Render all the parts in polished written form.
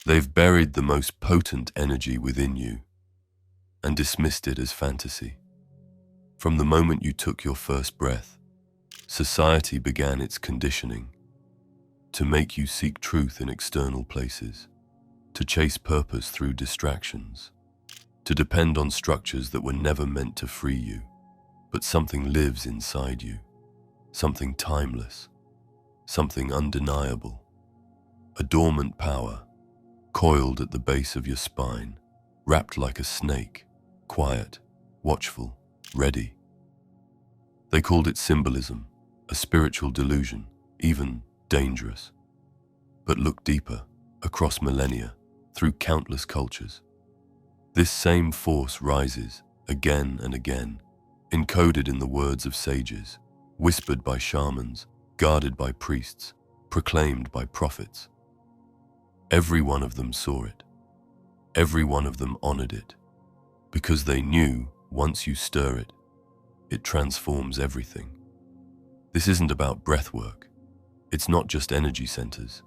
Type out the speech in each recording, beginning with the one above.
They've buried the most potent energy within you and dismissed it as fantasy. From the moment you took your first breath, society began its conditioning to make you seek truth in external places, to chase purpose through distractions, to depend on structures that were never meant to free you. But something lives inside you, something timeless, something undeniable, a dormant power, coiled at the base of your spine, wrapped like a snake, quiet, watchful, ready. They called it symbolism, a spiritual delusion, even dangerous. But look deeper, across millennia, through countless cultures. This same force rises, again and again, encoded in the words of sages, whispered by shamans, guarded by priests, proclaimed by prophets. Every one of them saw it. Every one of them honored it, because they knew once you stir it, it transforms everything. This isn't about breathwork. It's not just energy centers.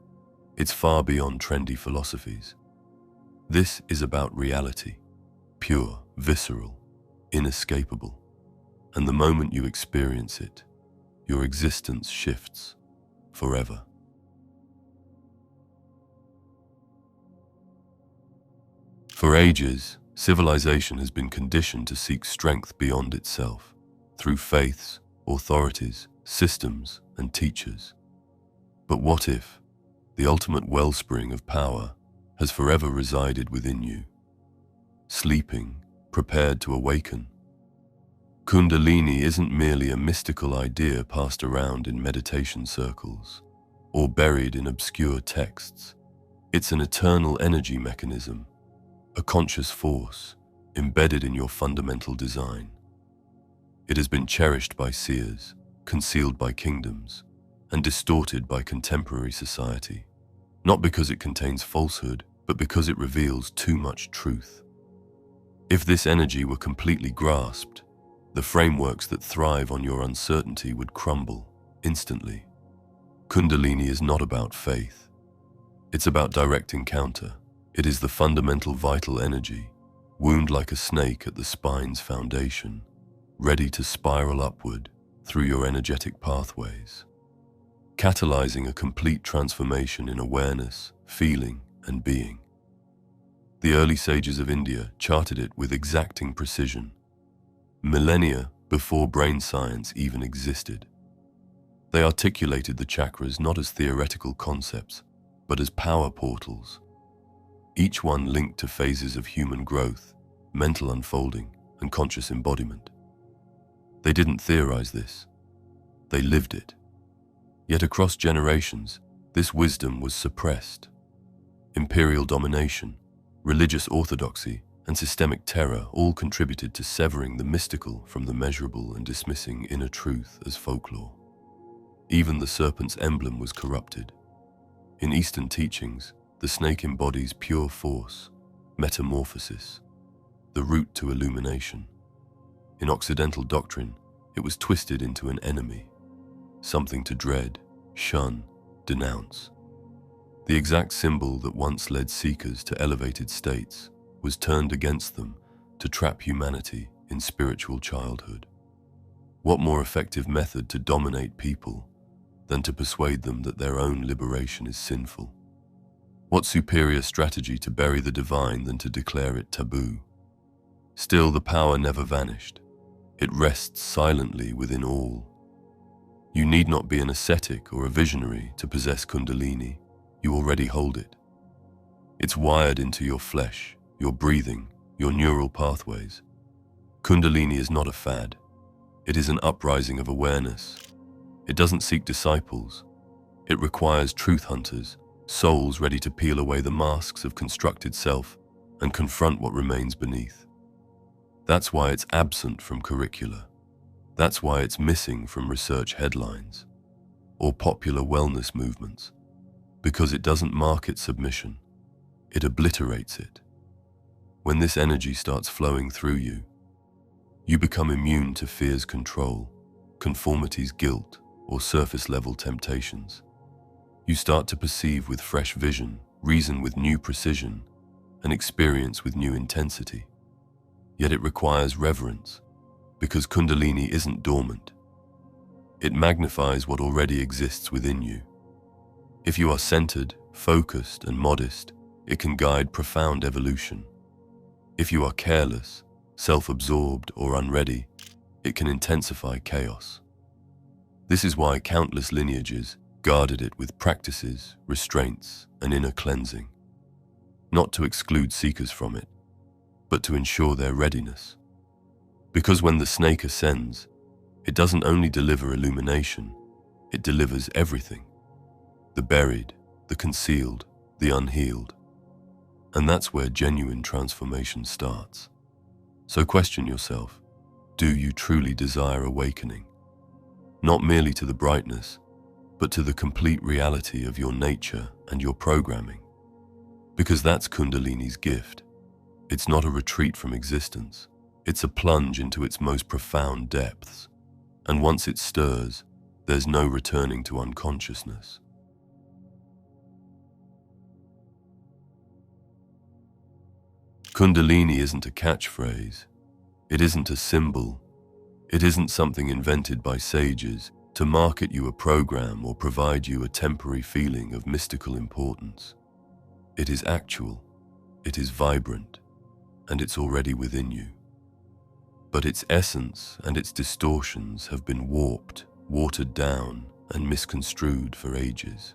It's far beyond trendy philosophies. This is about reality, pure, visceral, inescapable. And the moment you experience it, your existence shifts forever. For ages, civilization has been conditioned to seek strength beyond itself, through faiths, authorities, systems, and teachers. But what if the ultimate wellspring of power has forever resided within you, sleeping, prepared to awaken? Kundalini isn't merely a mystical idea passed around in meditation circles or buried in obscure texts. It's an eternal energy mechanism, a conscious force embedded in your fundamental design. It has been cherished by seers, concealed by kingdoms, and distorted by contemporary society, not because it contains falsehood, but because it reveals too much truth. If this energy were completely grasped, the frameworks that thrive on your uncertainty would crumble instantly. Kundalini is not about faith. It's about direct encounter. It is the fundamental vital energy, wound like a snake at the spine's foundation, ready to spiral upward through your energetic pathways, catalyzing a complete transformation in awareness, feeling, and being. The early sages of India charted it with exacting precision, millennia before brain science even existed. They articulated the chakras not as theoretical concepts, but as power portals, each one linked to phases of human growth, mental unfolding, and conscious embodiment. They didn't theorize this, they lived it. Yet across generations, this wisdom was suppressed. Imperial domination, religious orthodoxy, and systemic terror all contributed to severing the mystical from the measurable and dismissing inner truth as folklore. Even the serpent's emblem was corrupted. In Eastern teachings, the snake embodies pure force, metamorphosis, the route to illumination. In Occidental doctrine, it was twisted into an enemy, something to dread, shun, denounce. The exact symbol that once led seekers to elevated states was turned against them to trap humanity in spiritual childhood. What more effective method to dominate people than to persuade them that their own liberation is sinful? What superior strategy to bury the divine than to declare it taboo? Still, the power never vanished. It rests silently within all. You need not be an ascetic or a visionary to possess Kundalini. You already hold it. It's wired into your flesh, your breathing, your neural pathways. Kundalini is not a fad. It is an uprising of awareness. It doesn't seek disciples. It requires truth hunters, souls ready to peel away the masks of constructed self and confront what remains beneath. That's why it's absent from curricula. That's why it's missing from research headlines or popular wellness movements. Because it doesn't market submission, it obliterates it. When this energy starts flowing through you, you become immune to fear's control, conformity's guilt, or surface-level temptations. You start to perceive with fresh vision, reason with new precision, and experience with new intensity. Yet it requires reverence, because Kundalini isn't dormant. It magnifies what already exists within you. If you are centered, focused, and modest, it can guide profound evolution. If you are careless, self-absorbed, or unready, it can intensify chaos. This is why countless lineages guarded it with practices, restraints, and inner cleansing, not to exclude seekers from it, but to ensure their readiness. Because when the snake ascends, it doesn't only deliver illumination, it delivers everything: the buried, the concealed, the unhealed. And that's where genuine transformation starts. So question yourself, do you truly desire awakening? Not merely to the brightness, but to the complete reality of your nature and your programming. Because that's Kundalini's gift. It's not a retreat from existence. It's a plunge into its most profound depths. And once it stirs, there's no returning to unconsciousness. Kundalini isn't a catchphrase. It isn't a symbol. It isn't something invented by sages to market you a program or provide you a temporary feeling of mystical importance. It is actual, it is vibrant, and it's already within you. But its essence and its distortions have been warped, watered down, and misconstrued for ages.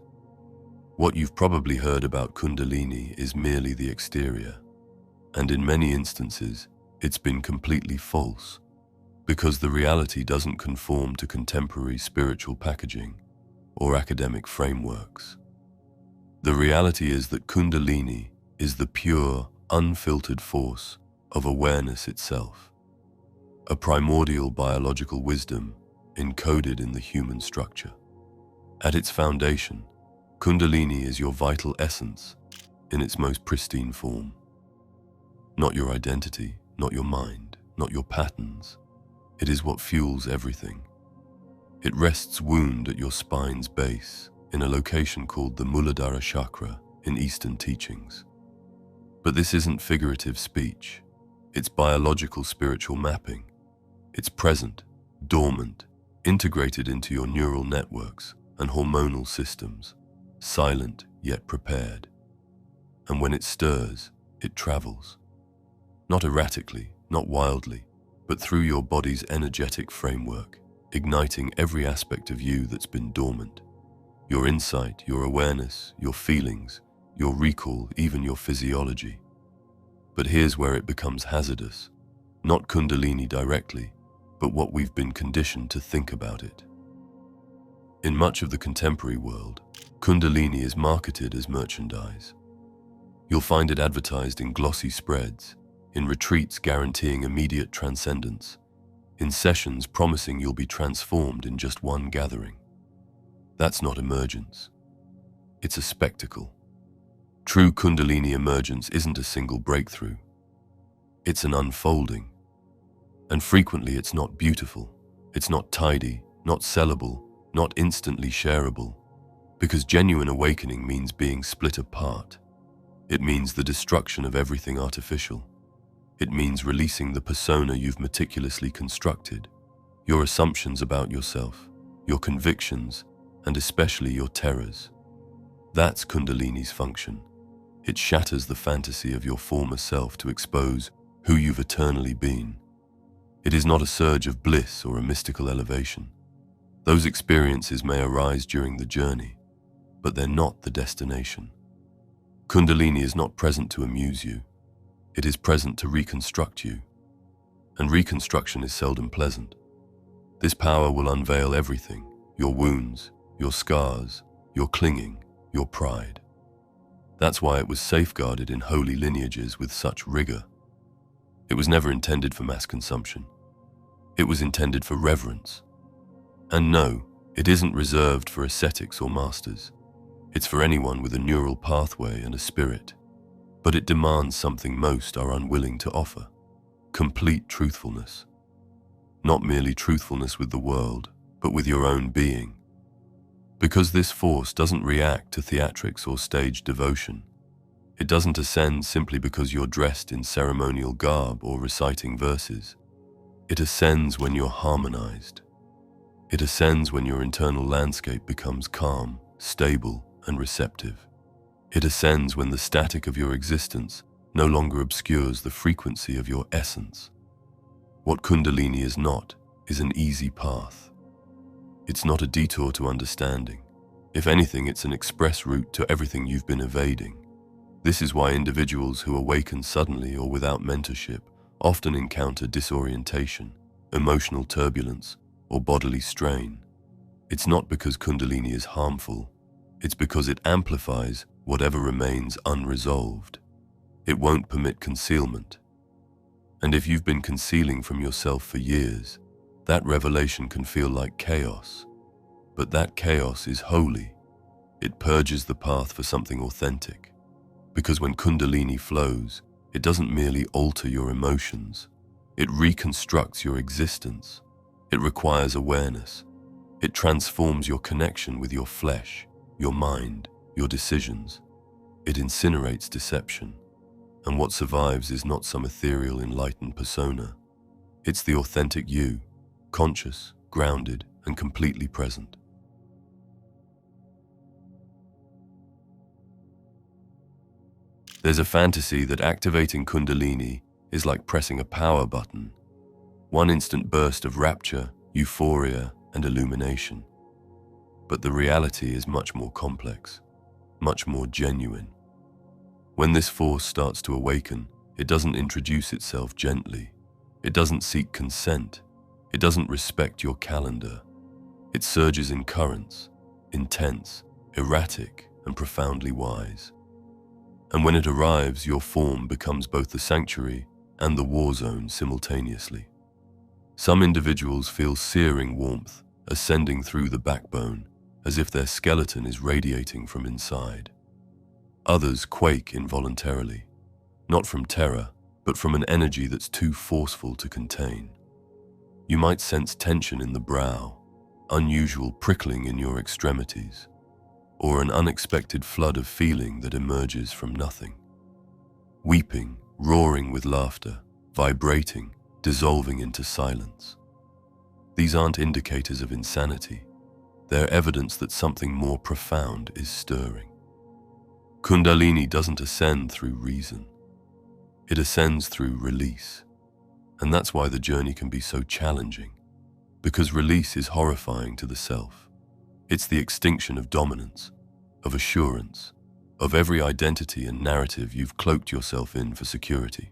What you've probably heard about Kundalini is merely the exterior, and in many instances, it's been completely false, because the reality doesn't conform to contemporary spiritual packaging or academic frameworks. The reality is that Kundalini is the pure, unfiltered force of awareness itself, a primordial biological wisdom encoded in the human structure. At its foundation, Kundalini is your vital essence in its most pristine form. Not your identity, not your mind, not your patterns. It is what fuels everything. It rests wound at your spine's base in a location called the Muladhara chakra in Eastern teachings. But this isn't figurative speech. It's biological spiritual mapping. It's present, dormant, integrated into your neural networks and hormonal systems, silent yet prepared. And when it stirs, it travels. Not erratically, not wildly, but through your body's energetic framework, igniting every aspect of you that's been dormant. Your insight, your awareness, your feelings, your recall, even your physiology. But here's where it becomes hazardous. Not Kundalini directly, but what we've been conditioned to think about it. In much of the contemporary world, Kundalini is marketed as merchandise. You'll find it advertised in glossy spreads, in retreats guaranteeing immediate transcendence, in sessions promising you'll be transformed in just one gathering. That's not emergence. It's a spectacle. True Kundalini emergence isn't a single breakthrough. It's an unfolding. And frequently it's not beautiful. It's not tidy, not sellable, not instantly shareable. Because genuine awakening means being split apart. It means the destruction of everything artificial. It means releasing the persona you've meticulously constructed, your assumptions about yourself, your convictions, and especially your terrors. That's Kundalini's function. It shatters the fantasy of your former self to expose who you've eternally been. It is not a surge of bliss or a mystical elevation. Those experiences may arise during the journey, but they're not the destination. Kundalini is not present to amuse you. It is present to reconstruct you. And reconstruction is seldom pleasant. This power will unveil everything: your wounds, your scars, your clinging, your pride. That's why it was safeguarded in holy lineages with such rigor. It was never intended for mass consumption. It was intended for reverence. And no, it isn't reserved for ascetics or masters. It's for anyone with a neural pathway and a spirit. But it demands something most are unwilling to offer: complete truthfulness. Not merely truthfulness with the world, but with your own being. Because this force doesn't react to theatrics or staged devotion. It doesn't ascend simply because you're dressed in ceremonial garb or reciting verses. It ascends when you're harmonized. It ascends when your internal landscape becomes calm, stable, and receptive. It ascends when the static of your existence no longer obscures the frequency of your essence. What Kundalini is not is an easy path. It's not a detour to understanding. If anything, it's an express route to everything you've been evading. This is why individuals who awaken suddenly or without mentorship often encounter disorientation, emotional turbulence, or bodily strain. It's not because Kundalini is harmful, it's because it amplifies whatever remains unresolved. It won't permit concealment. And if you've been concealing from yourself for years, that revelation can feel like chaos. But that chaos is holy. It purges the path for something authentic. Because when Kundalini flows, it doesn't merely alter your emotions. It reconstructs your existence. It requires awareness. It transforms your connection with your flesh, your mind, your decisions. It incinerates deception. And what survives is not some ethereal, enlightened persona. It's the authentic you, conscious, grounded, and completely present. There's a fantasy that activating Kundalini is like pressing a power button. One instant burst of rapture, euphoria, and illumination. But the reality is much more complex, much more genuine. When this force starts to awaken, it doesn't introduce itself gently. It doesn't seek consent. It doesn't respect your calendar. It surges in currents, intense, erratic, and profoundly wise. And when it arrives, your form becomes both the sanctuary and the war zone simultaneously. Some individuals feel searing warmth ascending through the backbone, as if their skeleton is radiating from inside. Others quake involuntarily, not from terror, but from an energy that's too forceful to contain. You might sense tension in the brow, unusual prickling in your extremities, or an unexpected flood of feeling that emerges from nothing. Weeping, roaring with laughter, vibrating, dissolving into silence. These aren't indicators of insanity. They're evidence that something more profound is stirring. Kundalini doesn't ascend through reason. It ascends through release. And that's why the journey can be so challenging, because release is horrifying to the self. It's the extinction of dominance, of assurance, of every identity and narrative you've cloaked yourself in for security.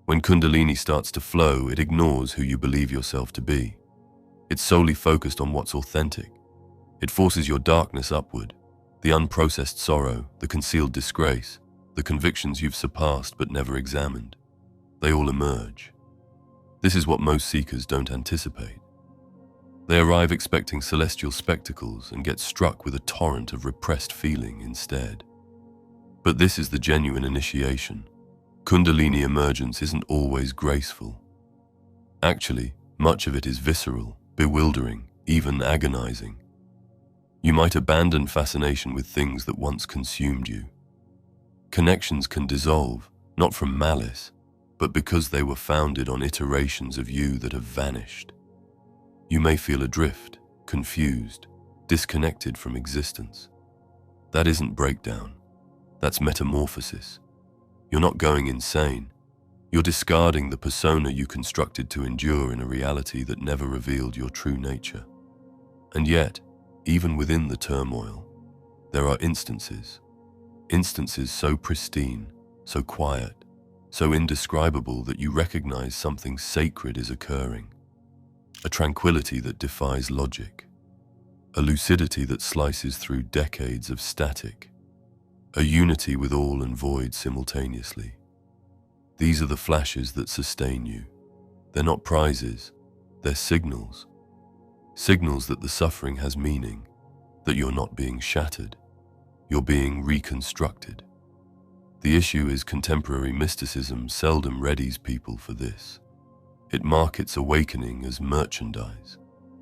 When Kundalini starts to flow, it ignores who you believe yourself to be. It's solely focused on what's authentic. It forces your darkness upward, the unprocessed sorrow, the concealed disgrace, the convictions you've surpassed but never examined. They all emerge. This is what most seekers don't anticipate. They arrive expecting celestial spectacles and get struck with a torrent of repressed feeling instead. But this is the genuine initiation. Kundalini emergence isn't always graceful. Actually, much of it is visceral, bewildering, even agonizing. You might abandon fascination with things that once consumed you. Connections can dissolve, not from malice, but because they were founded on iterations of you that have vanished. You may feel adrift, confused, disconnected from existence. That isn't breakdown. That's metamorphosis. You're not going insane. You're discarding the persona you constructed to endure in a reality that never revealed your true nature. And yet, even within the turmoil, there are instances so pristine, so quiet, so indescribable that you recognize something sacred is occurring. A tranquility that defies logic. A lucidity that slices through decades of static. A unity with all and void simultaneously. These are the flashes that sustain you. They're not prizes, they're signals. Signals that the suffering has meaning, that you're not being shattered, you're being reconstructed. The issue is contemporary mysticism seldom readies people for this. It markets awakening as merchandise,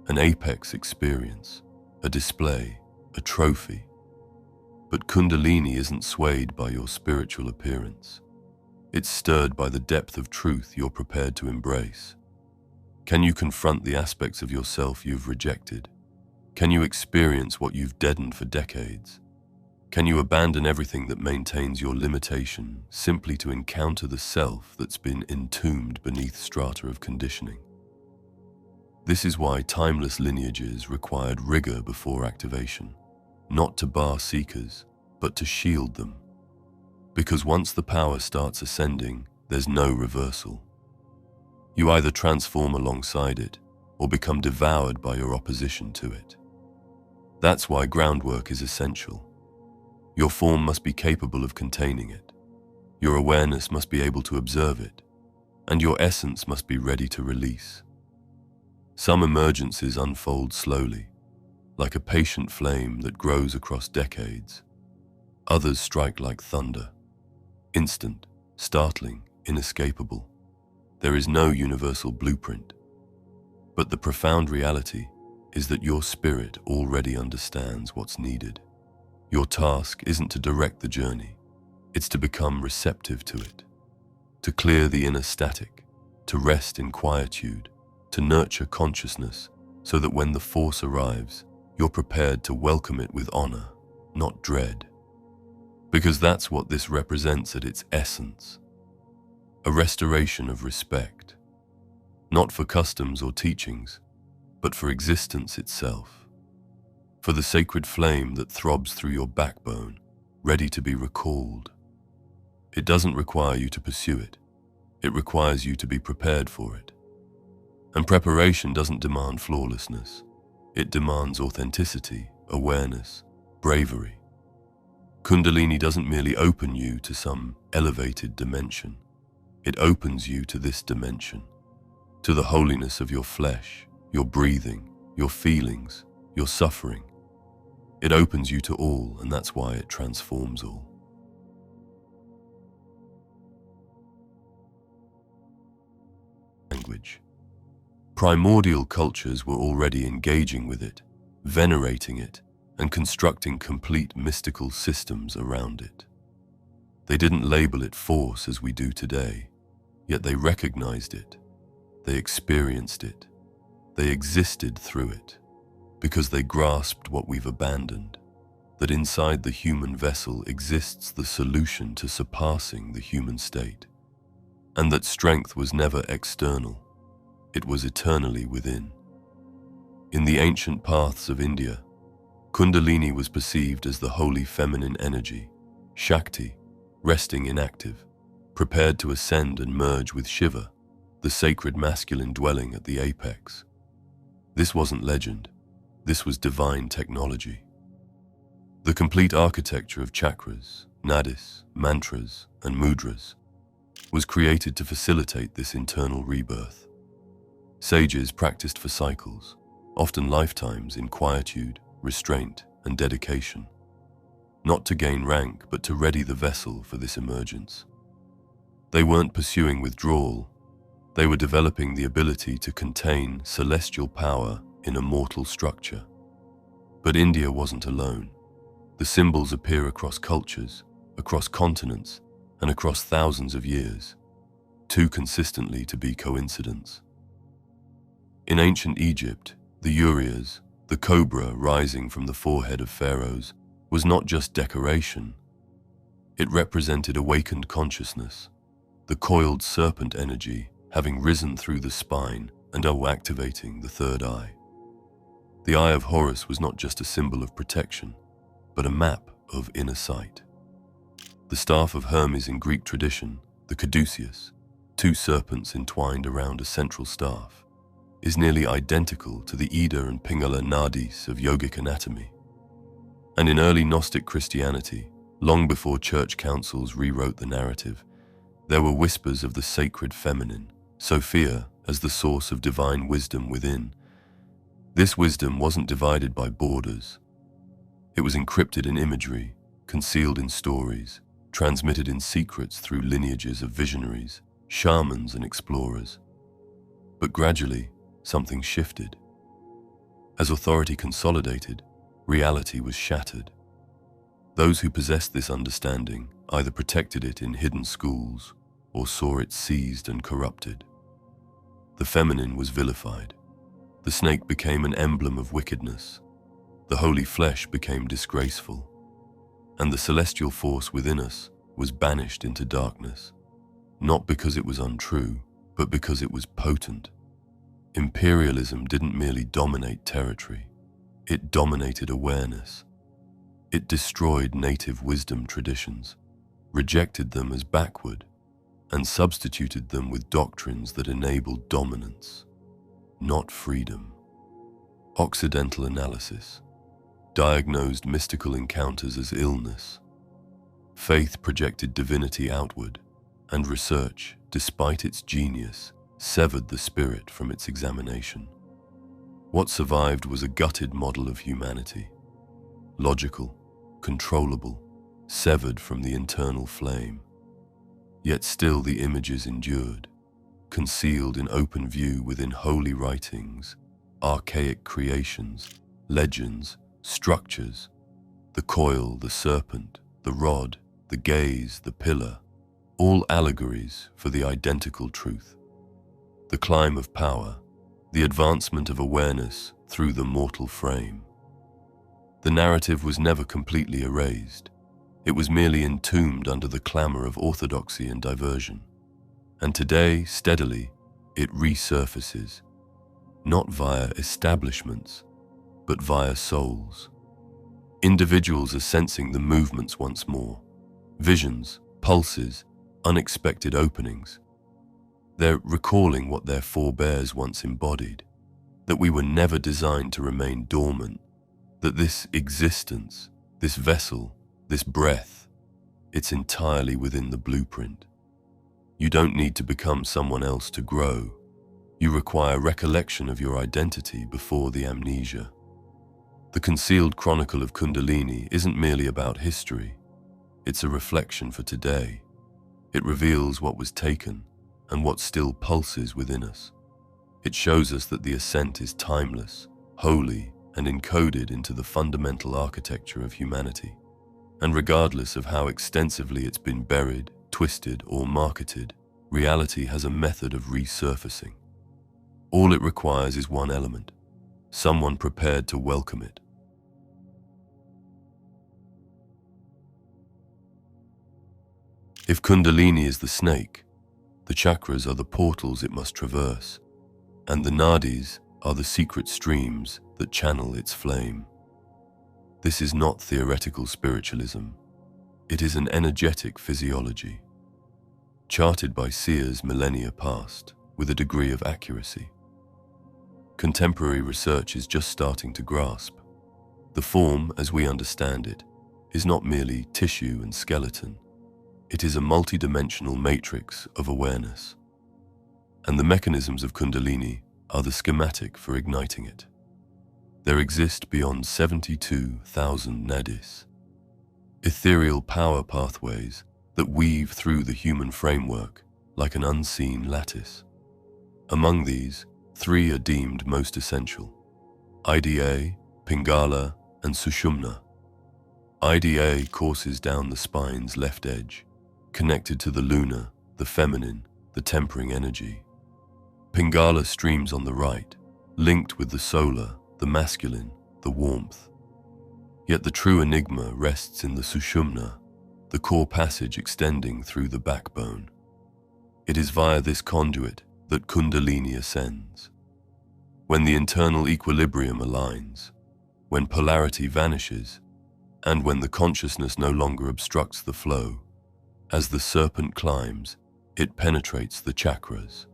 an apex experience, a display, a trophy. But Kundalini isn't swayed by your spiritual appearance. It's stirred by the depth of truth you're prepared to embrace. Can you confront the aspects of yourself you've rejected? Can you experience what you've deadened for decades? Can you abandon everything that maintains your limitation simply to encounter the self that's been entombed beneath strata of conditioning? This is why timeless lineages required rigor before activation, not to bar seekers, but to shield them. Because once the power starts ascending, there's no reversal. You either transform alongside it or become devoured by your opposition to it. That's why groundwork is essential. Your form must be capable of containing it. Your awareness must be able to observe it, and your essence must be ready to release. Some emergences unfold slowly, like a patient flame that grows across decades. Others strike like thunder, instant, startling, inescapable. There is no universal blueprint. But the profound reality is that your spirit already understands what's needed. Your task isn't to direct the journey, it's to become receptive to it, to clear the inner static, to rest in quietude, to nurture consciousness so that when the force arrives, you're prepared to welcome it with honor, not dread. Because that's what this represents at its essence. A restoration of respect, not for customs or teachings, but for existence itself. For the sacred flame that throbs through your backbone, ready to be recalled. It doesn't require you to pursue it. It requires you to be prepared for it. And preparation doesn't demand flawlessness. It demands authenticity, awareness, bravery. Kundalini doesn't merely open you to some elevated dimension. It opens you to this dimension, to the holiness of your flesh, your breathing, your feelings, your suffering. It opens you to all, and that's why it transforms all. Language. Primordial cultures were already engaging with it, venerating it, and constructing complete mystical systems around it. They didn't label it force as we do today, yet they recognized it, they experienced it, they existed through it. Because they grasped what we've abandoned, that inside the human vessel exists the solution to surpassing the human state, and that strength was never external, it was eternally within. In the ancient paths of India, Kundalini was perceived as the holy feminine energy, Shakti, resting inactive, prepared to ascend and merge with Shiva, the sacred masculine dwelling at the apex. This wasn't legend. This was divine technology. The complete architecture of chakras, nadis, mantras, and mudras was created to facilitate this internal rebirth. Sages practiced for cycles, often lifetimes in quietude, restraint, and dedication, not to gain rank but to ready the vessel for this emergence. They weren't pursuing withdrawal, they were developing the ability to contain celestial power in a mortal structure. But India wasn't alone. The symbols appear across cultures, across continents, and across thousands of years, too consistently to be coincidence. In ancient Egypt, the urias, the cobra rising from the forehead of pharaohs, was not just decoration. It represented awakened consciousness, the coiled serpent energy having risen through the spine and activating the third eye. The Eye of Horus was not just a symbol of protection, but a map of inner sight. The staff of Hermes in Greek tradition, the caduceus, two serpents entwined around a central staff, is nearly identical to the Ida and Pingala nadis of yogic anatomy. And in early Gnostic Christianity, long before church councils rewrote the narrative, there were whispers of the sacred feminine, Sophia, as the source of divine wisdom within. This wisdom wasn't divided by borders. It was encrypted in imagery, concealed in stories, transmitted in secrets through lineages of visionaries, shamans, and explorers. But gradually, something shifted. As authority consolidated, reality was shattered. Those who possessed this understanding either protected it in hidden schools or saw it seized and corrupted. The feminine was vilified. The snake became an emblem of wickedness. The holy flesh became disgraceful. And the celestial force within us was banished into darkness, not because it was untrue, but because it was potent. Imperialism didn't merely dominate territory, it dominated awareness. It destroyed native wisdom traditions, rejected them as backward, and substituted them with doctrines that enabled dominance, not freedom. Occidental analysis diagnosed mystical encounters as illness. Faith projected divinity outward, and research, despite its genius, severed the spirit from its examination. What survived was a gutted model of humanity, logical, controllable, severed from the internal flame. Yet still the images endured, concealed in open view within holy writings, archaic creations, legends, structures, the coil, the serpent, the rod, the gaze, the pillar, all allegories for the identical truth. The climb of power, the advancement of awareness through the mortal frame. The narrative was never completely erased. It was merely entombed under the clamor of orthodoxy and diversion. And today, steadily, it resurfaces, not via establishments, but via souls. Individuals are sensing the movements once more, visions, pulses, unexpected openings. They're recalling what their forebears once embodied, that we were never designed to remain dormant, that this existence, this vessel, this breath, it's entirely within the blueprint. You don't need to become someone else to grow. You require recollection of your identity before the amnesia. The concealed chronicle of Kundalini isn't merely about history. It's a reflection for today. It reveals what was taken and what still pulses within us. It shows us that the ascent is timeless, holy, and encoded into the fundamental architecture of humanity. And regardless of how extensively it's been buried, twisted, or marketed, reality has a method of resurfacing. All it requires is one element, someone prepared to welcome it. If Kundalini is the snake, the chakras are the portals it must traverse, and the nadis are the secret streams that channel its flame. This is not theoretical spiritualism. It is an energetic physiology, charted by seers millennia past with a degree of accuracy. Contemporary research is just starting to grasp. The form, as we understand it, is not merely tissue and skeleton. It is a multidimensional matrix of awareness. And the mechanisms of Kundalini are the schematic for igniting it. There exist beyond 72,000 nadis, ethereal power pathways that weave through the human framework like an unseen lattice. Among these, 3 are deemed most essential: IDA, Pingala, and Sushumna. IDA courses down the spine's left edge, connected to the lunar, the feminine, the tempering energy. Pingala streams on the right, linked with the solar, the masculine, the warmth. Yet the true enigma rests in the Sushumna, the core passage extending through the backbone. It is via this conduit that Kundalini ascends. When the internal equilibrium aligns, when polarity vanishes, and when the consciousness no longer obstructs the flow, as the serpent climbs, it penetrates the chakras.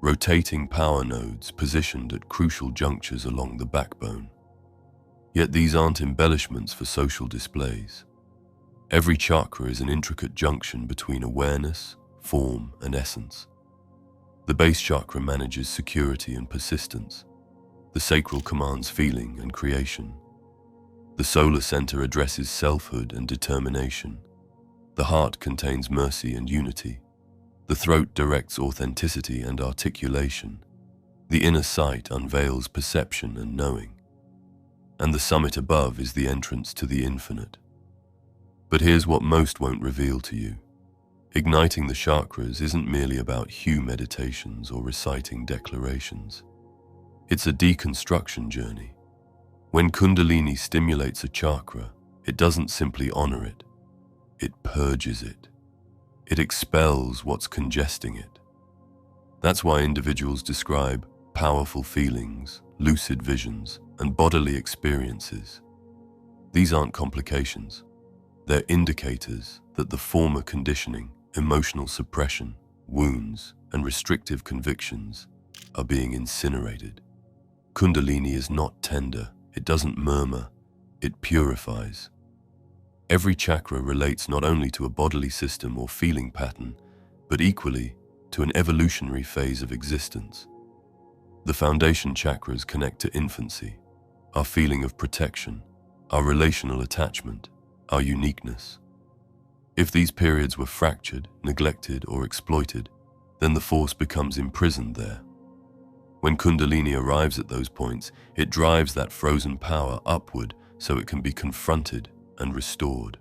Rotating power nodes positioned at crucial junctures along the backbone. Yet these aren't embellishments for social displays. Every chakra is an intricate junction between awareness, form, and essence. The base chakra manages security and persistence. The sacral commands feeling and creation. The solar center addresses selfhood and determination. The heart contains mercy and unity. The throat directs authenticity and articulation. The inner sight unveils perception and knowing. and the summit above is the entrance to the infinite. But here's what most won't reveal to you. Igniting the chakras isn't merely about hue meditations or reciting declarations. It's a deconstruction journey. When Kundalini stimulates a chakra, it doesn't simply honor it. It purges it. It expels what's congesting it. That's why individuals describe powerful feelings, lucid visions, and bodily experiences. These aren't complications. They're indicators that the former conditioning, emotional suppression, wounds, and restrictive convictions are being incinerated. Kundalini is not tender. It doesn't murmur. It purifies. Every chakra relates not only to a bodily system or feeling pattern, but equally to an evolutionary phase of existence. The foundation chakras connect to infancy, our feeling of protection, our relational attachment, our uniqueness. If these periods were fractured, neglected, or exploited, then the force becomes imprisoned there. When Kundalini arrives at those points, it drives that frozen power upward so it can be confronted and restored.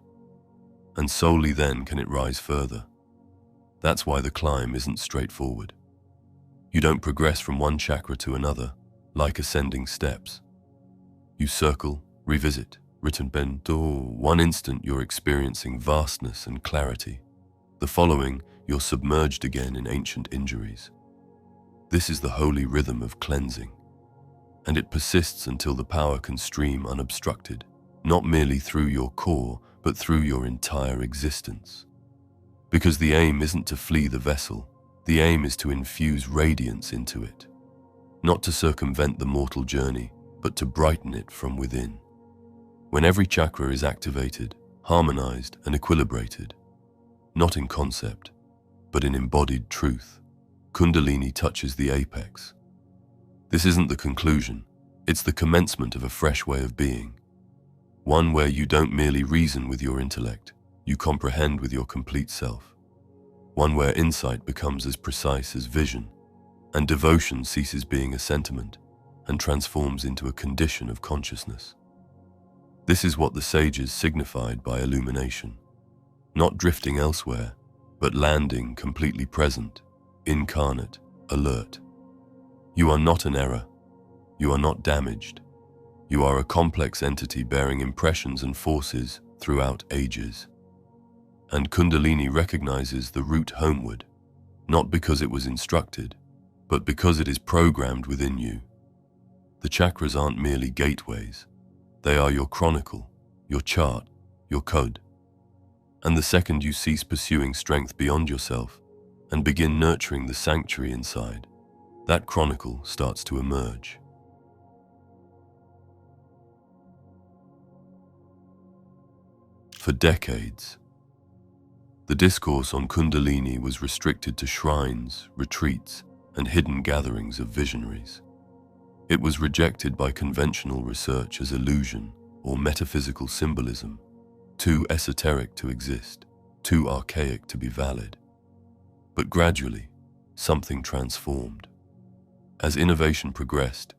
And solely then can it rise further. That's why the climb isn't straightforward. You don't progress from one chakra to another, like ascending steps. You circle, revisit, return. One instant you're experiencing vastness and clarity. The following, you're submerged again in ancient injuries. This is the holy rhythm of cleansing, and it persists until the power can stream unobstructed, not merely through your core, but through your entire existence. Because the aim isn't to flee the vessel, the aim is to infuse radiance into it, not to circumvent the mortal journey, but to brighten it from within. When every chakra is activated, harmonized, and equilibrated, not in concept, but in embodied truth, Kundalini touches the apex. This isn't the conclusion, it's the commencement of a fresh way of being. One where you don't merely reason with your intellect, you comprehend with your complete self. One where insight becomes as precise as vision, and devotion ceases being a sentiment and transforms into a condition of consciousness. This is what the sages signified by illumination, not drifting elsewhere, but landing completely present, incarnate, alert. You are not an error. You are not damaged. You are a complex entity bearing impressions and forces throughout ages. And Kundalini recognizes the route homeward, not because it was instructed, but because it is programmed within you. The chakras aren't merely gateways. They are your chronicle, your chart, your code. And the second you cease pursuing strength beyond yourself and begin nurturing the sanctuary inside, that chronicle starts to emerge. For decades, the discourse on Kundalini was restricted to shrines, retreats, and hidden gatherings of visionaries. It was rejected by conventional research as illusion or metaphysical symbolism, too esoteric to exist, too archaic to be valid. But gradually, something transformed. As innovation progressed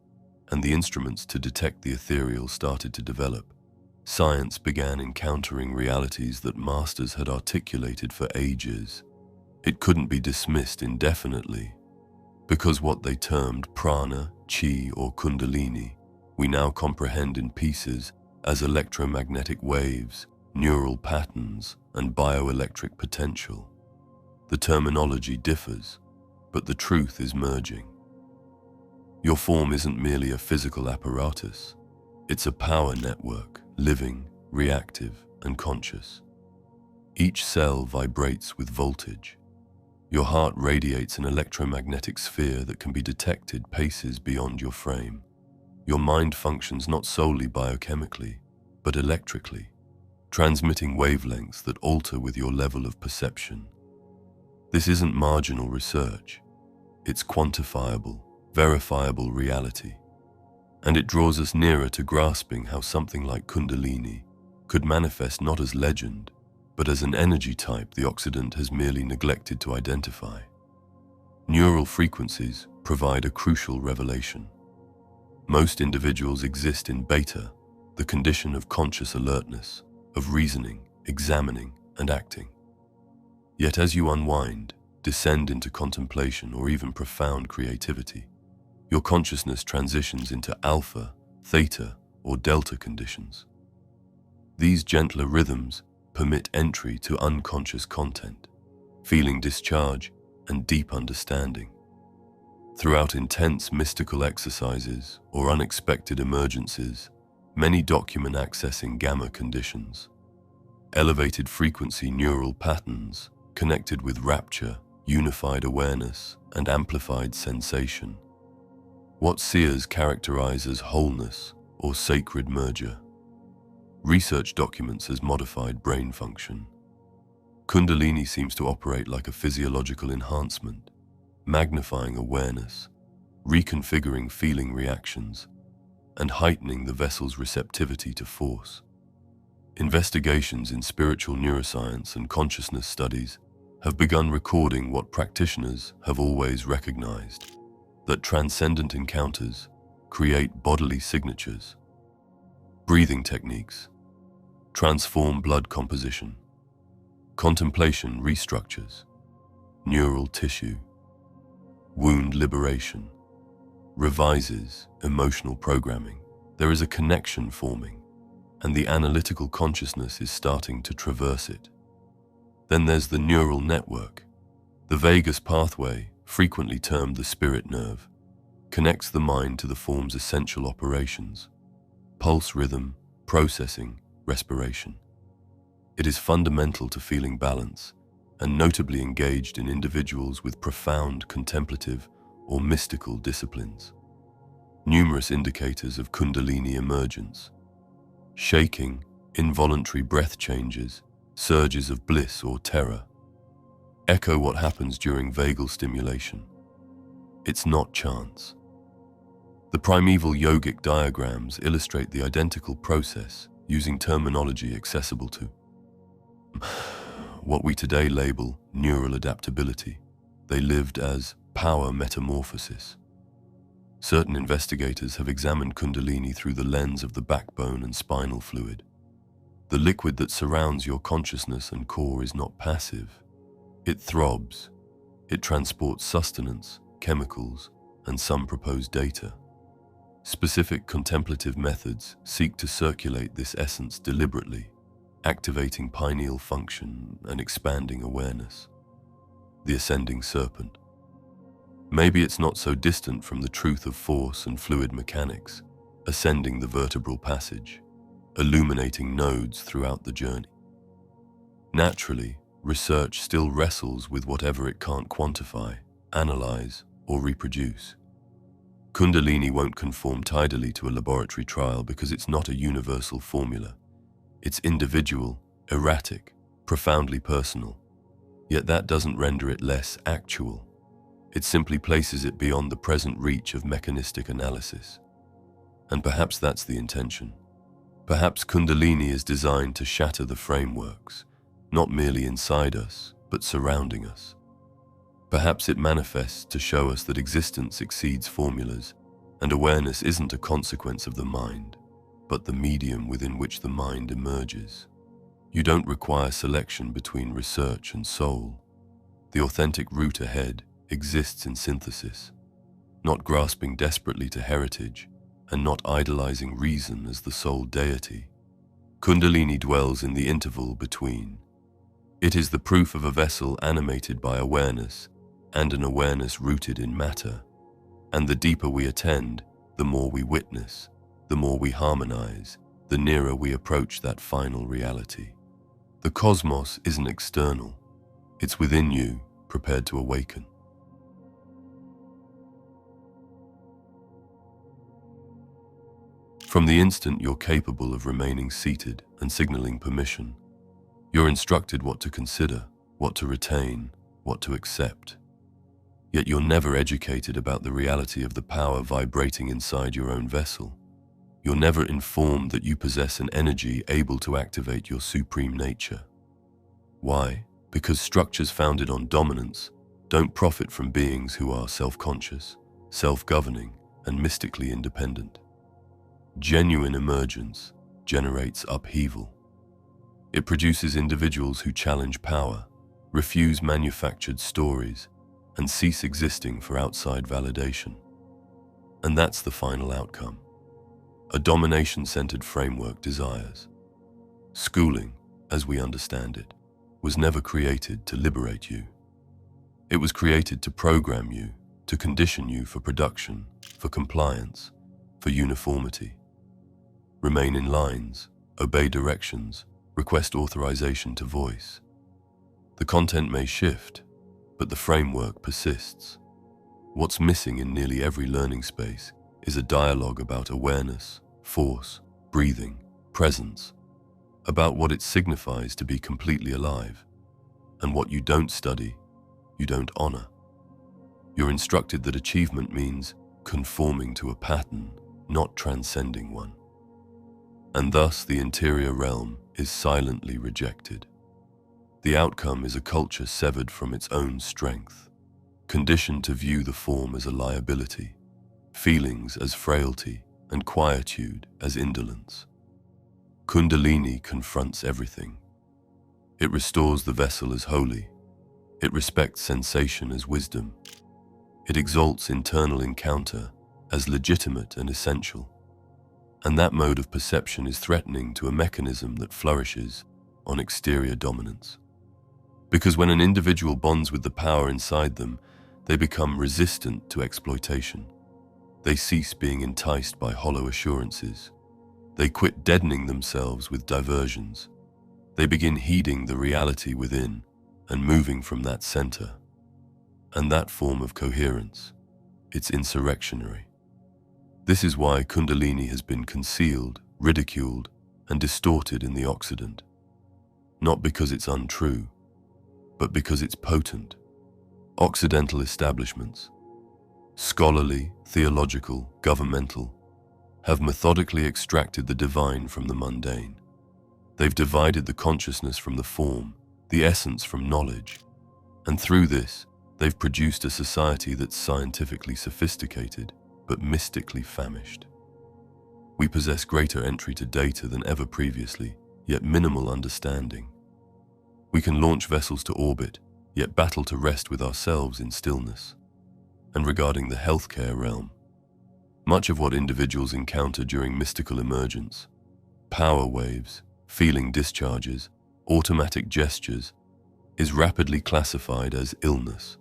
and the instruments to detect the ethereal started to develop, science began encountering realities that masters had articulated for ages. It couldn't be dismissed indefinitely, because what they termed prana, chi, or kundalini, we now comprehend in pieces as electromagnetic waves, neural patterns, and bioelectric potential. The terminology differs, but the truth is merging. Your form isn't merely a physical apparatus. It's a power network, living, reactive, and conscious. Each cell vibrates with voltage. Your heart radiates an electromagnetic sphere that can be detected paces beyond your frame. Your mind functions not solely biochemically, but electrically, transmitting wavelengths that alter with your level of perception. This isn't marginal research. It's quantifiable, verifiable reality. And it draws us nearer to grasping how something like Kundalini could manifest not as legend, but as an energy type the Occident has merely neglected to identify. Neural frequencies provide a crucial revelation. Most individuals exist in beta, the condition of conscious alertness, of reasoning, examining, and acting. Yet as you unwind, descend into contemplation or even profound creativity, your consciousness transitions into alpha, theta, or delta conditions. These gentler rhythms permit entry to unconscious content, feeling discharge and deep understanding. Throughout intense mystical exercises or unexpected emergencies, many document accessing gamma conditions, elevated frequency neural patterns connected with rapture, unified awareness, and amplified sensation. What seers characterize as wholeness or sacred merger. Research documents as modified brain function. Kundalini seems to operate like a physiological enhancement, magnifying awareness, reconfiguring feeling reactions, and heightening the vessel's receptivity to force. Investigations in spiritual neuroscience and consciousness studies have begun recording what practitioners have always recognized, that transcendent encounters create bodily signatures. Breathing techniques transform blood composition. Contemplation restructures neural tissue. Wound liberation revises emotional programming. There is a connection forming, and the analytical consciousness is starting to traverse it. Then there's the neural network. The vagus pathway, frequently termed the spirit nerve, connects the mind to the form's essential operations: pulse rhythm, processing, respiration. It is fundamental to feeling balance, and notably engaged in individuals with profound contemplative or mystical disciplines. Numerous indicators of Kundalini emergence: shaking, involuntary breath changes, surges of bliss or terror. Echo what happens during vagal stimulation. It's not chance. The primeval yogic diagrams illustrate the identical process using terminology accessible to what we today label neural adaptability. They lived as power metamorphosis. Certain investigators have examined Kundalini through the lens of the backbone and spinal fluid. The liquid that surrounds your consciousness and core is not passive. It throbs. It transports sustenance, chemicals, and some proposed data. Specific contemplative methods seek to circulate this essence deliberately, activating pineal function and expanding awareness. The ascending serpent. Maybe it's not so distant from the truth of force and fluid mechanics, ascending the vertebral passage, illuminating nodes throughout the journey. Naturally, research still wrestles with whatever it can't quantify, analyze, or reproduce. Kundalini won't conform tidily to a laboratory trial because it's not a universal formula. It's individual, erratic, profoundly personal. Yet that doesn't render it less actual. It simply places it beyond the present reach of mechanistic analysis. And perhaps that's the intention. Perhaps Kundalini is designed to shatter the frameworks, not merely inside us, but surrounding us. Perhaps it manifests to show us that existence exceeds formulas, and awareness isn't a consequence of the mind, but the medium within which the mind emerges. You don't require selection between research and soul. The authentic route ahead exists in synthesis, not grasping desperately to heritage, and not idolizing reason as the sole deity. Kundalini dwells in the interval between. It is the proof of a vessel animated by awareness, and an awareness rooted in matter. And the deeper we attend, the more we witness, the more we harmonize, the nearer we approach that final reality. The cosmos isn't external. It's within you, prepared to awaken. From the instant you're capable of remaining seated and signaling permission, you're instructed what to consider, what to retain, what to accept. Yet you're never educated about the reality of the power vibrating inside your own vessel. You're never informed that you possess an energy able to activate your supreme nature. Why? Because structures founded on dominance don't profit from beings who are self-conscious, self-governing, and mystically independent. Genuine emergence, generates upheaval. It produces individuals who challenge power, refuse manufactured stories, and cease existing for outside validation. And that's the final outcome. A domination-centered framework desires. Schooling, as we understand it, was never created to liberate you. It was created to program you, to condition you for production, for compliance, for uniformity. Remain in lines, obey directions, request authorization to voice. The content may shift, but the framework persists. What's missing in nearly every learning space is a dialogue about awareness, force, breathing, presence, about what it signifies to be completely alive, and what you don't study, you don't honor. You're instructed that achievement means conforming to a pattern, not transcending one. And thus the interior realm is silently rejected. The outcome is a culture severed from its own strength, conditioned to view the form as a liability, feelings as frailty, and quietude as indolence. Kundalini confronts everything. It restores the vessel as holy. It respects sensation as wisdom. It exalts internal encounter as legitimate and essential. And that mode of perception is threatening to a mechanism that flourishes on exterior dominance. Because when an individual bonds with the power inside them, they become resistant to exploitation. They cease being enticed by hollow assurances. They quit deadening themselves with diversions. They begin heeding the reality within and moving from that center. And that form of coherence, it's insurrectionary. This is why Kundalini has been concealed, ridiculed, and distorted in the Occident. Not because it's untrue, but because it's potent. Occidental establishments, scholarly, theological, governmental, have methodically extracted the divine from the mundane. They've divided the consciousness from the form, the essence from knowledge, and through this, they've produced a society that's scientifically sophisticated, but mystically famished. We possess greater entry to data than ever previously, yet minimal understanding. We can launch vessels to orbit, yet battle to rest with ourselves in stillness. And regarding the healthcare realm, much of what individuals encounter during mystical emergence, power waves, feeling discharges, automatic gestures, is rapidly classified as illness.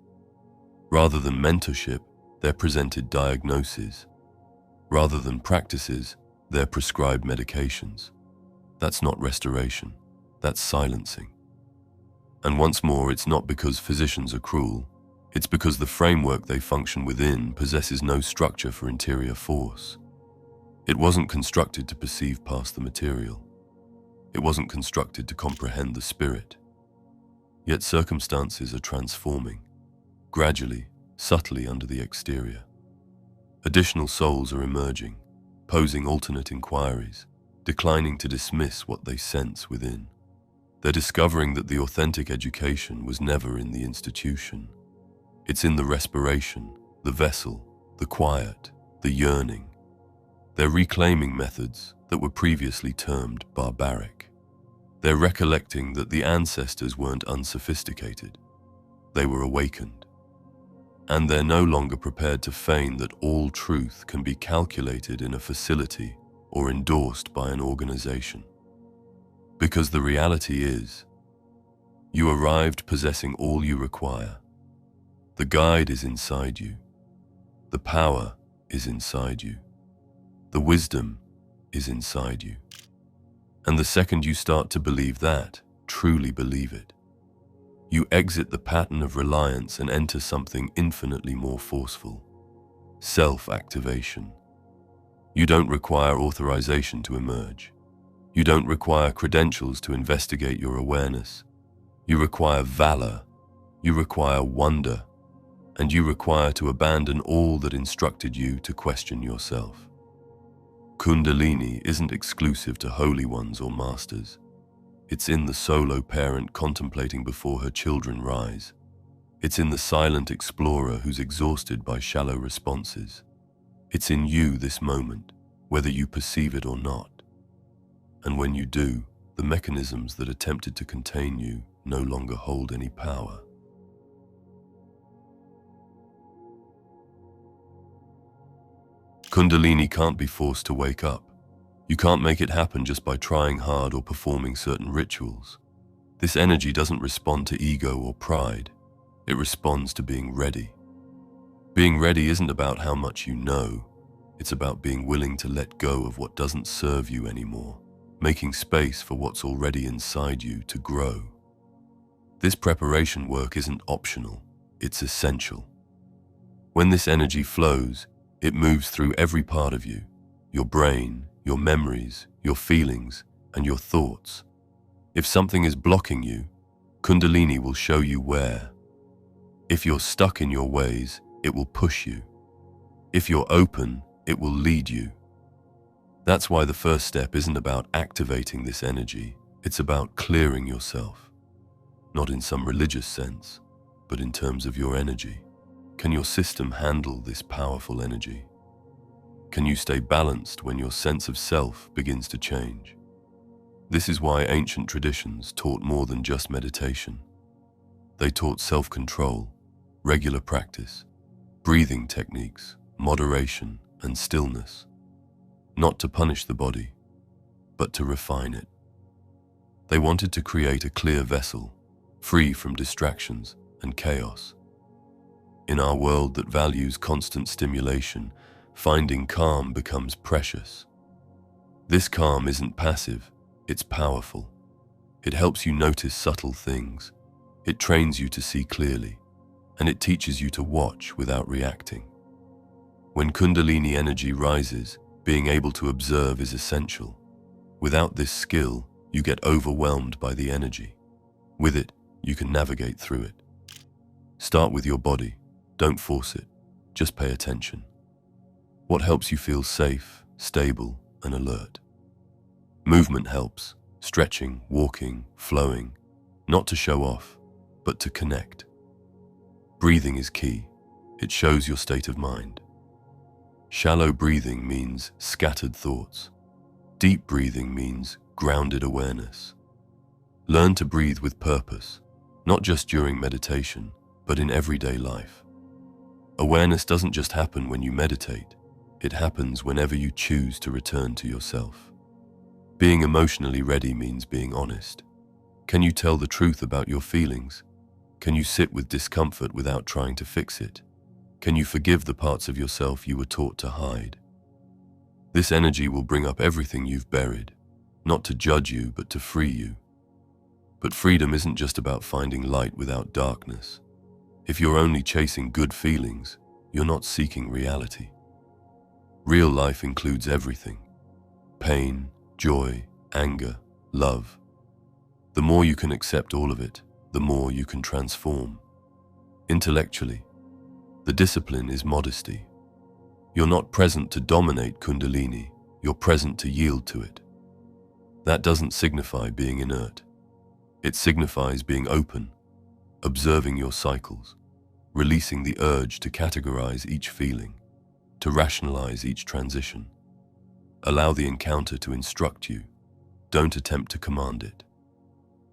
Rather than mentorship, they're presented diagnoses. Rather than practices, they're prescribed medications. That's not restoration, that's silencing. And once more, it's not because physicians are cruel, it's because the framework they function within possesses no structure for interior force. It wasn't constructed to perceive past the material. It wasn't constructed to comprehend the spirit. Yet circumstances are transforming, gradually, subtly under the exterior. Additional souls are emerging, posing alternate inquiries, declining to dismiss what they sense within. They're discovering that the authentic education was never in the institution. It's in the respiration, the vessel, the quiet, the yearning. They're reclaiming methods that were previously termed barbaric. They're recollecting that the ancestors weren't unsophisticated. They were awakened. And they're no longer prepared to feign that all truth can be calculated in a facility or endorsed by an organization. Because the reality is, you arrived possessing all you require. The guide is inside you. The power is inside you. The wisdom is inside you. And the second you start to believe that, truly believe it, you exit the pattern of reliance and enter something infinitely more forceful. Self-activation. You don't require authorization to emerge. You don't require credentials to investigate your awareness. You require valor. You require wonder. And you require to abandon all that instructed you to question yourself. Kundalini isn't exclusive to holy ones or masters. It's in the solo parent contemplating before her children rise. It's in the silent explorer who's exhausted by shallow responses. It's in you this moment, whether you perceive it or not. And when you do, the mechanisms that attempted to contain you no longer hold any power. Kundalini can't be forced to wake up. You can't make it happen just by trying hard or performing certain rituals. This energy doesn't respond to ego or pride. It responds to being ready. Being ready isn't about how much you know. It's about being willing to let go of what doesn't serve you anymore, making space for what's already inside you to grow. This preparation work isn't optional, it's essential. When this energy flows, it moves through every part of you, your brain, your memories, your feelings, and your thoughts. If something is blocking you, Kundalini will show you where. If you're stuck in your ways, it will push you. If you're open, it will lead you. That's why the first step isn't about activating this energy, it's about clearing yourself. Not in some religious sense, but in terms of your energy. Can your system handle this powerful energy? Can you stay balanced when your sense of self begins to change? This is why ancient traditions taught more than just meditation. They taught self-control, regular practice, breathing techniques, moderation, and stillness. Not to punish the body, but to refine it. They wanted to create a clear vessel, free from distractions and chaos. In our world that values constant stimulation, finding calm becomes precious. This calm isn't passive, it's powerful. It helps you notice subtle things. It trains you to see clearly, and it teaches you to watch without reacting. When Kundalini energy rises, being able to observe is essential. Without this skill, you get overwhelmed by the energy. With it, you can navigate through it. Start with your body. Don't force it. Just pay attention. What helps you feel safe, stable, and alert? Movement helps. Stretching, walking, flowing. Not to show off, but to connect. Breathing is key. It shows your state of mind. Shallow breathing means scattered thoughts. Deep breathing means grounded awareness. Learn to breathe with purpose, not just during meditation, but in everyday life. Awareness doesn't just happen when you meditate. It happens whenever you choose to return to yourself. Being emotionally ready means being honest. Can you tell the truth about your feelings? Can you sit with discomfort without trying to fix it? Can you forgive the parts of yourself you were taught to hide? This energy will bring up everything you've buried, not to judge you, but to free you. But freedom isn't just about finding light without darkness. If you're only chasing good feelings, you're not seeking reality. Real life includes everything: pain, joy, anger, love. The more you can accept all of it, the more you can transform. Intellectually, the discipline is modesty. You're not present to dominate Kundalini, you're present to yield to it. That doesn't signify being inert. It signifies being open, observing your cycles, releasing the urge to categorize each feeling, to rationalize each transition. Allow the encounter to instruct you. Don't attempt to command it.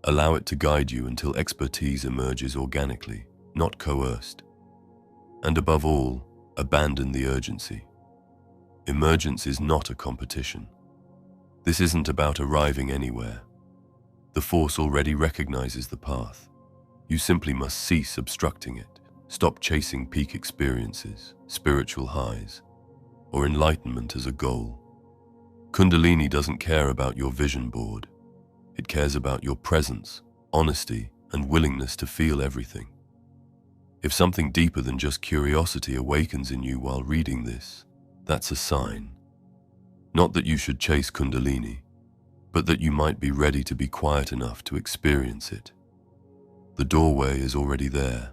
Allow it to guide you until expertise emerges organically, not coerced. And above all, abandon the urgency. Emergence is not a competition. This isn't about arriving anywhere. The force already recognizes the path. You simply must cease obstructing it. Stop chasing peak experiences, spiritual highs, or enlightenment as a goal. Kundalini doesn't care about your vision board. It cares about your presence, honesty, and willingness to feel everything. If something deeper than just curiosity awakens in you while reading this, that's a sign. Not that you should chase Kundalini, but that you might be ready to be quiet enough to experience it. The doorway is already there.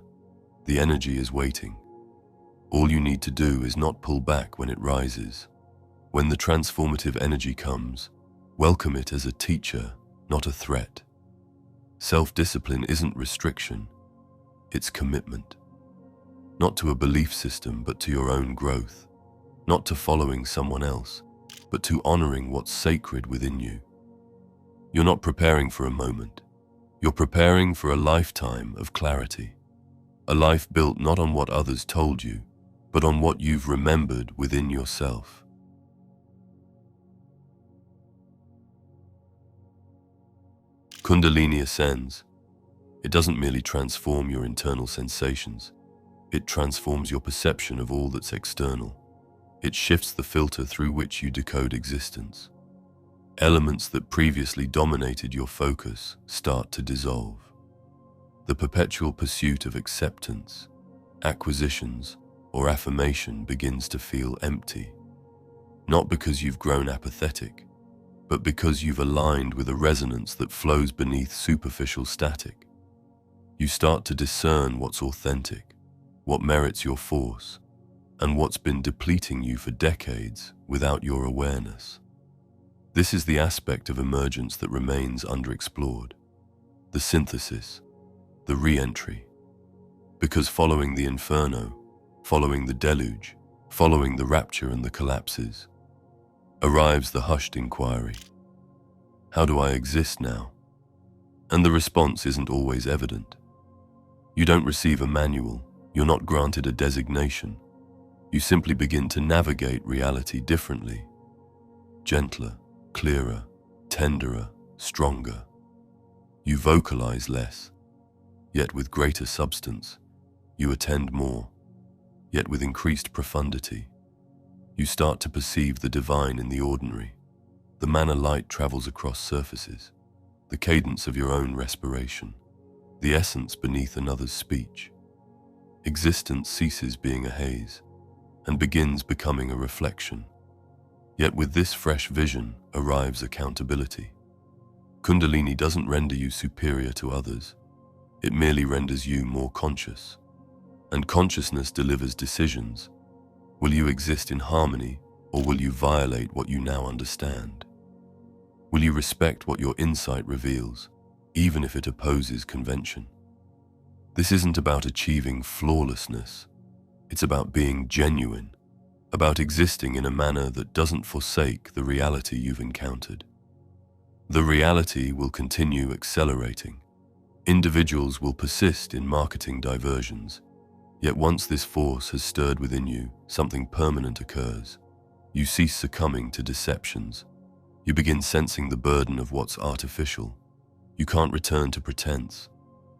The energy is waiting. All you need to do is not pull back when it rises. When the transformative energy comes, welcome it as a teacher, not a threat. Self-discipline isn't restriction, it's commitment. Not to a belief system, but to your own growth. Not to following someone else, but to honoring what's sacred within you. You're not preparing for a moment. You're preparing for a lifetime of clarity. A life built not on what others told you, but on what you've remembered within yourself. Kundalini ascends. It doesn't merely transform your internal sensations. It transforms your perception of all that's external. It shifts the filter through which you decode existence. Elements that previously dominated your focus start to dissolve. The perpetual pursuit of acceptance, acquisitions, or affirmation begins to feel empty. Not because you've grown apathetic, but because you've aligned with a resonance that flows beneath superficial static. You start to discern what's authentic, what merits your force, and what's been depleting you for decades without your awareness. This is the aspect of emergence that remains underexplored. The synthesis, the re-entry. Because following the inferno, following the deluge, following the rapture and the collapses, arrives the hushed inquiry. How do I exist now? And the response isn't always evident. You don't receive a manual, you're not granted a designation. You simply begin to navigate reality differently. Gentler, clearer, tenderer, stronger. You vocalize less, yet with greater substance. You attend more, yet with increased profundity. You start to perceive the divine in the ordinary. The manner light travels across surfaces, the cadence of your own respiration, the essence beneath another's speech. Existence ceases being a haze and begins becoming a reflection. Yet with this fresh vision arrives accountability. Kundalini doesn't render you superior to others. It merely renders you more conscious. And consciousness delivers decisions. Will you exist in harmony, or will you violate what you now understand? Will you respect what your insight reveals, even if it opposes convention? This isn't about achieving flawlessness. It's about being genuine, about existing in a manner that doesn't forsake the reality you've encountered. The reality will continue accelerating. Individuals will persist in marketing diversions. Yet once this force has stirred within you, something permanent occurs. You cease succumbing to deceptions. You begin sensing the burden of what's artificial. You can't return to pretense.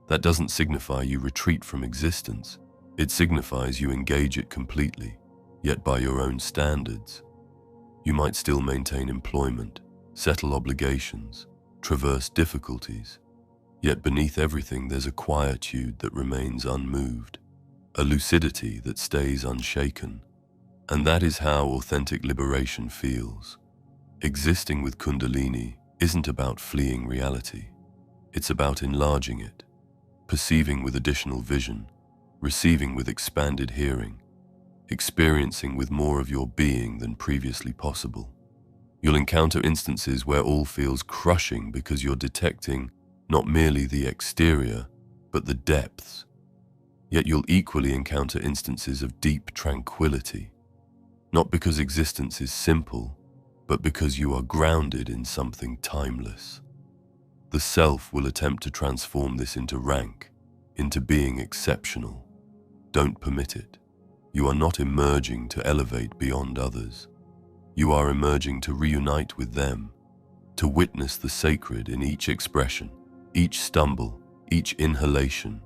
That doesn't signify you retreat from existence. It signifies you engage it completely, yet by your own standards. You might still maintain employment, settle obligations, traverse difficulties. Yet beneath everything there's a quietude that remains unmoved. A lucidity that stays unshaken. And that is how authentic liberation feels. Existing with Kundalini isn't about fleeing reality. It's about enlarging it, perceiving with additional vision, receiving with expanded hearing, experiencing with more of your being than previously possible. You'll encounter instances where all feels crushing because you're detecting not merely the exterior, but the depths. Yet you'll equally encounter instances of deep tranquility, not because existence is simple, but because you are grounded in something timeless. The self will attempt to transform this into rank, into being exceptional. Don't permit it. You are not emerging to elevate beyond others. You are emerging to reunite with them, to witness the sacred in each expression, each stumble, each inhalation.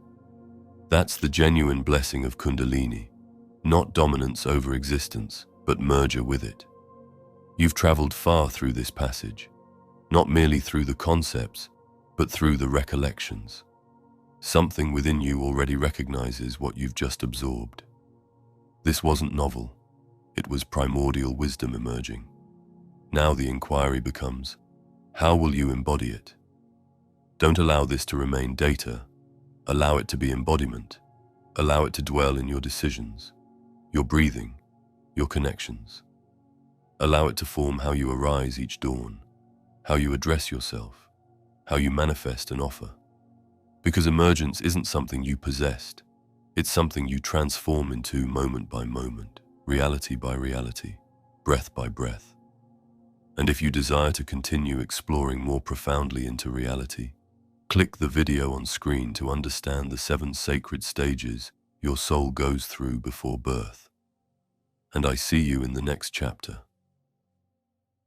That's the genuine blessing of Kundalini, not dominance over existence, but merger with it. You've traveled far through this passage, not merely through the concepts, but through the recollections. Something within you already recognizes what you've just absorbed. This wasn't novel. It was primordial wisdom emerging. Now the inquiry becomes, how will you embody it? Don't allow this to remain data. Allow it to be embodiment. Allow it to dwell in your decisions, your breathing, your connections. Allow it to form how you arise each dawn, how you address yourself, how you manifest and offer. Because emergence isn't something you possessed. It's something you transform into moment by moment, reality by reality, breath by breath. And if you desire to continue exploring more profoundly into reality, click the video on screen to understand the 7 sacred stages your soul goes through before birth. And I see you in the next chapter.